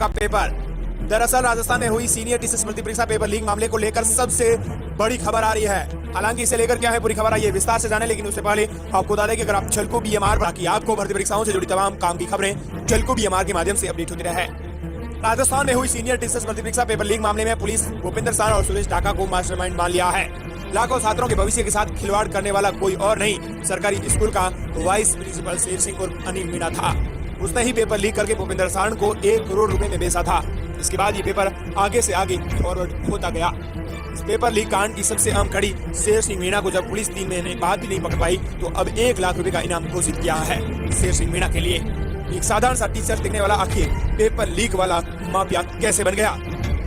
का पेपर। दरअसल राजस्थान में हुई सीनियर टीसीएस भर्ती परीक्षा पेपर लीक मामले को लेकर सबसे बड़ी खबर आ रही है। हालांकि इसे लेकर क्या है पूरी खबर आई है, विस्तार से जाने, लेकिन उससे पहले आपको बता दें कि अगर आप झलको बीएमआर बाकी आपको भर्ती परीक्षाओं से जुड़ी तमाम काम की खबरें झलको बीएमआर के माध्यम से अपडेट होती रहे। राजस्थान में हुई सीनियर टीसीएस भर्ती परीक्षा पेपर लीक मामले में पुलिस भूपिंदर सान और सुरेश ढाका को मास्टरमाइंड मान लिया है। लाखों छात्रों के भविष्य के साथ खिलवाड़ करने वाला कोई और नहीं, सरकारी स्कूल का वाइस प्रिंसिपल शेर सिंह और अनिल मीणा था। उसने ही पेपर लीक करके भूपिंदर सान को 1 करोड़ रुपए में बेचा था। इसके बाद ये पेपर आगे से आगे फॉरवर्ड होता गया। इस पेपर लीक कांड की सबसे अहम कड़ी शेर सिंह मीणा को जब पुलिस 3 महीने बाद भी नहीं पकड़ पाई तो अब 1 लाख रुपए का इनाम घोषित किया है शेर सिंह मीणा के लिए। एक साधारण सा टीचर दिखने वाला आखिर पेपर लीक वाला माफिया कैसे बन गया?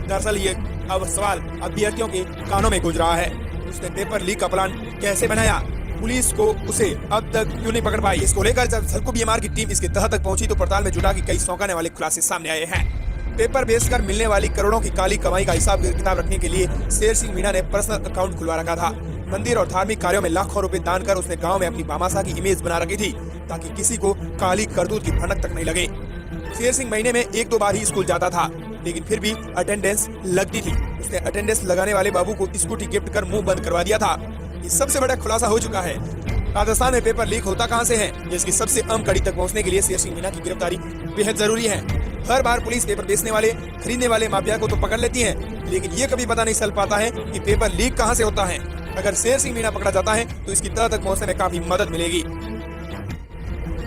दरअसल ये अब सवाल अभ्यर्थियों के कानों में गूंज रहा है। उसने पेपर लीक का प्लान कैसे बनाया? पुलिस को उसे अब तक क्यों नहीं पकड़ पाई? इसको लेकर जब झलको बीएमआर की टीम इसके तह तक पहुंची तो पड़ताल में जुटा की कई चौंकाने वाले खुलासे सामने आए हैं। पेपर बेचकर मिलने वाली करोड़ों की काली कमाई का हिसाब किताब रखने के लिए शेर सिंह मीणा ने पर्सनल अकाउंट खुलवा रखा था। मंदिर और धार्मिक कार्यों में लाखों रुपए दान कर उसने गांव में अपनी भामाशाह की इमेज बना रखी थी ताकि किसी को काली करतूत की भनक तक नहीं लगे। शेर सिंह महीने में 1-2 बार ही स्कूल जाता था, लेकिन फिर भी अटेंडेंस लगती थी। उसने अटेंडेंस लगाने वाले बाबू को स्कूटी गिफ्ट कर मुंह बंद करवा दिया था। ये सबसे बड़ा खुलासा हो चुका है। राजस्थान में पेपर लीक होता कहां से है, जिसकी सबसे अहम कड़ी तक पहुंचने के लिए शेर सिंह मीणा की गिरफ्तारी बेहद जरूरी है। हर बार पुलिस पेपर बेचने वाले, खरीदने वाले माफिया को तो पकड़ लेती है, लेकिन ये कभी पता नहीं चल पाता है कि पेपर लीक कहां से होता है। अगर शेर सिंह मीणा पकड़ा जाता है तो इसकी तह तक पहुंचने में काफी मदद मिलेगी।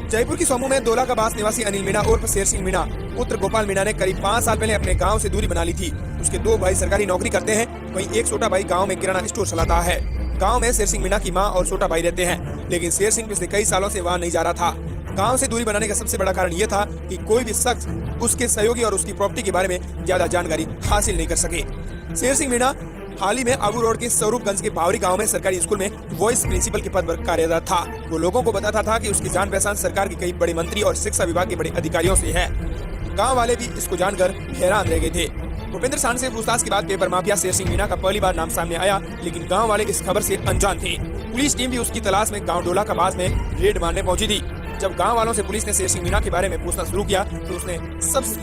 जयपुर की सोमू में दोला का बास निवासी अनिल मीणा उर्फ शेर सिंह मीणा पुत्र गोपाल मीणा ने करीब 5 साल पहले अपने गांव से दूरी बना ली थी। उसके 2 भाई सरकारी नौकरी करते हैं, वहीं एक छोटा भाई गांव में किराना स्टोर चलाता है। गांव में शेर सिंह मीणा की मां और छोटा भाई रहते हैं, लेकिन शेर सिंह पिछले कई सालों से वहां नहीं जा रहा था। गांव से दूरी बनाने का सबसे बड़ा कारण ये था कि कोई भी शख्स उसके सहयोगी और उसकी प्रॉपर्टी के बारे में ज्यादा जानकारी हासिल नहीं कर सके। शेर सिंह मीणा हाल ही में आबू रोड के स्वरूपगंज के बावरी गांव में सरकारी स्कूल में वॉइस प्रिंसिपल के पद पर कार्यरत था। वो लोगों को बताता था कि उसकी जान पहचान सरकार के कई बड़े मंत्री और शिक्षा विभाग के बड़े अधिकारियों से है। गांव वाले भी इसको जानकर हैरान रह गए थे। भूपेंद्र सान से पूछताछ के बाद पेपर माफिया शेर सिंह मीणा का पहली बार नाम सामने आया, लेकिन गाँव वाले इस खबर से अनजान थे। पुलिस टीम भी उसकी तलाश में गाँव डोला का बास में रेड मारने पहुंची थी। जब गांव वालों से पुलिस ने शेर सिंह मीणा के बारे में पूछना शुरू किया तो उसने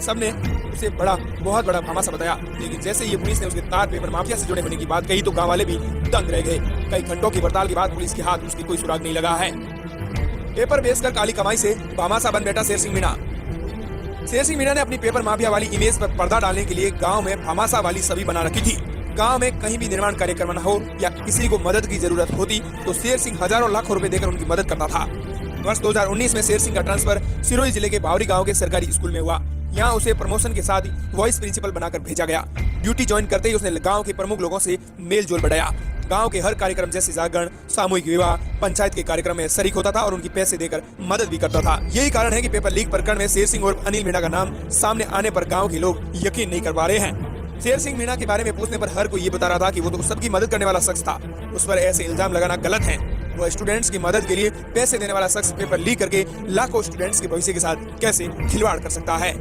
सबने उसे बहुत बड़ा भामाशाह बताया, लेकिन जैसे ही पुलिस ने उसके तार पेपर माफिया से जुड़े होने की बात कही तो गांव वाले भी दंग रह गए। कई घंटों की पड़ताल के बाद पुलिस के हाथ उसकी कोई सुराग नहीं लगा है। पेपर बेचकर काली कमाई से भामाशाह बन बैठा शेर सिंह मीणा। शेर सिंह मीणा ने अपनी पेपर माफिया वाली इमेज पर पर्दा डालने के लिए गाँव में भामाशाह वाली छवि बना रखी थी। गांव में कहीं भी निर्माण कार्य करवाना हो या किसी को मदद की जरूरत होती तो शेर सिंह हजारों लाखों रुपए देकर उनकी मदद करता था। वर्ष 2019 में शेर सिंह का ट्रांसफर सिरोही जिले के बावरी गांव के सरकारी स्कूल में हुआ। यहाँ उसे प्रमोशन के साथ वॉइस प्रिंसिपल बनाकर भेजा गया। ड्यूटी ज्वाइन करते ही उसने गांव के प्रमुख लोगों से मेल जोल बढ़ाया। गांव के हर कार्यक्रम जैसे जागरण, सामूहिक विवाह, पंचायत के कार्यक्रम में शरीक होता था और उनकी पैसे देकर मदद भी करता था। यही कारण है कि पेपर लीक प्रकरण में शेर सिंह और अनिल मीणा का नाम सामने आने पर गाँव के लोग यकीन नहीं कर पा रहे हैं। शेर सिंह मीणा के बारे में पूछने पर हर कोई ये बता रहा था कि वो तो सबकी मदद करने वाला शख्स था। उस पर ऐसे इल्जाम लगाना गलत है। वो स्टूडेंट्स की मदद के लिए पैसे देने वाला शख्स पेपर लीक करके लाखों स्टूडेंट्स के भविष्य के साथ कैसे खिलवाड़ कर सकता है?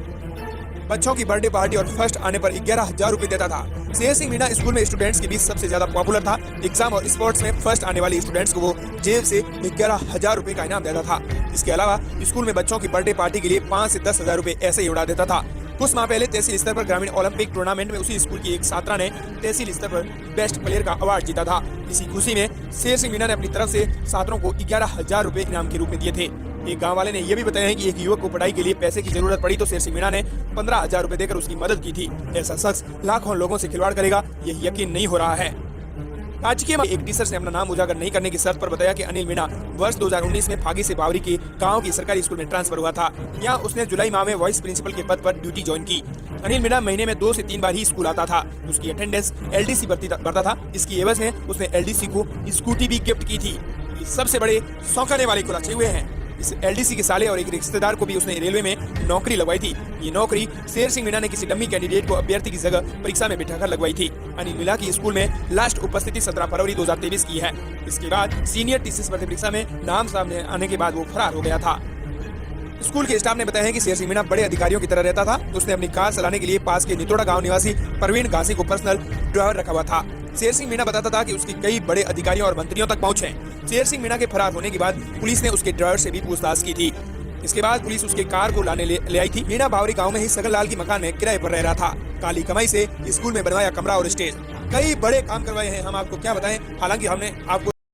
बच्चों की बर्थडे पार्टी और फर्स्ट आने पर 11,000 रुपए देता था। शेर सिंह मीणा स्कूल में स्टूडेंट्स के बीच सबसे ज्यादा पॉपुलर था। एग्जाम और स्पोर्ट्स में फर्स्ट आने वाले स्टूडेंट्स को वो जेब से 11,000 रुपए का इनाम देता था। इसके अलावा स्कूल में बच्चों की बर्थडे पार्टी के लिए 5 से 10,000 रुपए ऐसे ही उड़ा देता था। कुछ माह पहले तहसील स्तर पर ग्रामीण ओलंपिक टूर्नामेंट में उसी स्कूल की एक छात्रा ने तहसील स्तर पर बेस्ट प्लेयर का अवार्ड जीता था। इसी खुशी में शेर सिंह मीणा ने अपनी तरफ से छात्रों को 11,000 रुपए इनाम के रूप में दिए थे। एक गांव वाले ने यह भी बताया है कि एक युवक को पढ़ाई के लिए पैसे की जरूरत पड़ी तो शेर सिंह मीणा ने 15,000 रुपए देकर उसकी मदद की थी। ऐसा शख्स लाखों लोगों से खिलवाड़ करेगा, यह यकीन नहीं हो रहा है। राजकीय में एक टीचर ने अपना नाम उजागर नहीं करने की शर्त पर बताया कि अनिल मीणा वर्ष 2019 में फागी से बावरी के गांव की सरकारी स्कूल में ट्रांसफर हुआ था। यहाँ उसने जुलाई माह में वॉइस प्रिंसिपल के पद पर ड्यूटी ज्वाइन की। अनिल मीणा महीने में 2 से 3 बार ही स्कूल आता था। उसकी अटेंडेंस एलडीसी भरता था। इसकी एवज में उसने एलडीसी को स्कूटी भी गिफ्ट की थी। सबसे बड़े चौंकाने वाले खुलासे हुए हैं। इस एलडीसी के साले और एक रिश्तेदार को भी उसने रेलवे में नौकरी लगवाई थी। ये नौकरी शेर सिंह मीणा ने किसी डम्मी कैंडिडेट को अभ्यर्थी की जगह परीक्षा में बिठाकर लगवाई थी। अनिल मीणा की स्कूल में लास्ट उपस्थिति 17 फरवरी 2023 की है। इसके बाद सीनियर टीसीएस भर्ती परीक्षा में नाम सामने आने के बाद वो फरार हो गया था। स्कूल के स्टाफ ने बताया है कि शेर सिंह मीणा बड़े अधिकारियों की तरह रहता था। उसने अपनी कार चलाने के लिए पास के नितोड़ा गांव निवासी प्रवीण घासी को पर्सनल ड्राइवर रखा हुआ था। शेर सिंह मीणा बताता था कि उसकी कई बड़े अधिकारियों और मंत्रियों तक पहुंच है। शेर सिंह मीणा के फरार होने के बाद पुलिस ने उसके ड्राइवर से भी पूछताछ की थी। इसके बाद पुलिस उसके कार को लाने ले आई थी। मीणा बावरी गांव में ही सगन लाल की मकान में किराए पर रह रहा था। काली कमाई से स्कूल में बनवाया कमरा और स्टेज, कई बड़े काम करवाए हैं, हम आपको क्या बताएं। हालांकि हमने आपको